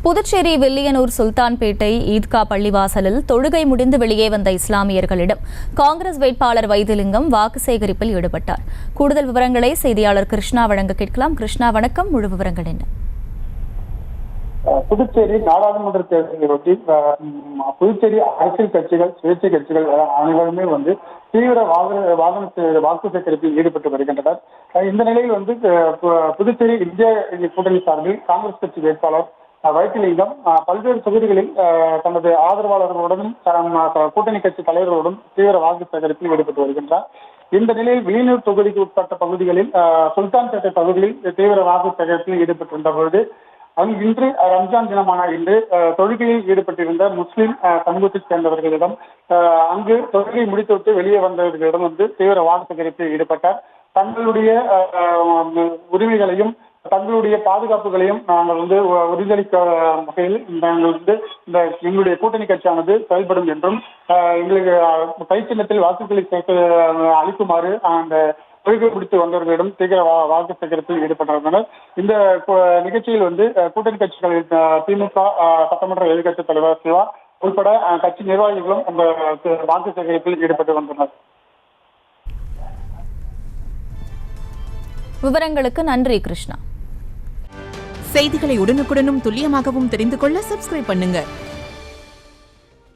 புதுச்சேரி வில்லியனூர் சுல்தான்பேட்டை ஈத்கா பள்ளிவாசலில் தொழுகை முடிந்து வெளியே வந்த இஸ்லாமியர்களிடம் காங்கிரஸ் வேட்பாளர் வைத்திலிங்கம் வாக்கு சேகரிப்பில் ஈடுபட்டார். கூடுதல் விவரங்களை செய்தியாளர் கிருஷ்ணா வழங்க கேட்கலாம். கிருஷ்ணா, வணக்கம். முழு விவரங்கள் என்ன? புதுச்சேரி நாடாளுமன்ற தேர்தலையொட்டி புதுச்சேரி அரசியல் கட்சிகள், சுயேட்சை கட்சிகள் அனைவருமே தீவிர வாக்கு சேகரிப்பில் ஈடுபட்டு வருகின்றனர். இந்த நிலையில் புதுச்சேரி இந்திய கூட்டணி சார்பில் காங்கிரஸ் கட்சி வேட்பாளர் வைத்திலிங்கம் பல்வேறு தொகுதிகளில் தனது ஆதரவாளர்களுடனும் கூட்டணி கட்சி தலைவர்களுடன் தீவிர வாக்கு சேகரிப்பில் ஈடுபட்டு வருகின்றார். இந்த நிலையில் வில்லியனூர் தொகுதிக்கு உட்பட்ட பகுதிகளில் சுல்தான்பேட்டை பகுதியில் தீவிர வாக்கு சேகரிப்பில் ஈடுபட்டிருந்த பொழுது இன்று ரம்ஜான் தினமான இன்று தொழுகையில் ஈடுபட்டிருந்த முஸ்லிம் சமூகத்தைச் சேர்ந்தவர்களிடம் அங்கு தொழுகை முடித்துவிட்டு வெளியே வந்தவர்களிடம் தீவிர வாக்கு சேகரிப்பில் ஈடுபட்டார். தங்களுடைய உரிமைகளையும் தங்களுடைய பாதுகாப்புகளையும் நாங்கள் உறுதியளிக்க வகையில் நாங்கள் எங்களுடைய கூட்டணி கட்சியானது செயல்படும் என்றும் எங்களுக்கு கை சின்னத்தில் வாக்குகளை அளிக்குமாறு அந்த தொழுகை முடித்து வந்தவர்களிடம் தீவிர வாக்கு சேகரிப்பில் ஈடுபட்டிருந்தனர். இந்த நிகழ்ச்சியில் கூட்டணி கட்சிகளில் திமுக சட்டமன்ற எதிர்க்கட்சித் தலைவர் சிவா உட்பட கட்சி நிர்வாகிகளும் அந்த வாக்கு சேகரிப்பில் ஈடுபட்டு வந்தனர். விவரங்களுக்கு நன்றி கிருஷ்ணா. செய்திகளை உடனுக்குடனும் துல்லியமாகவும் தெரிந்து கொள்ள சப்ஸ்கிரைப் பண்ணுங்க.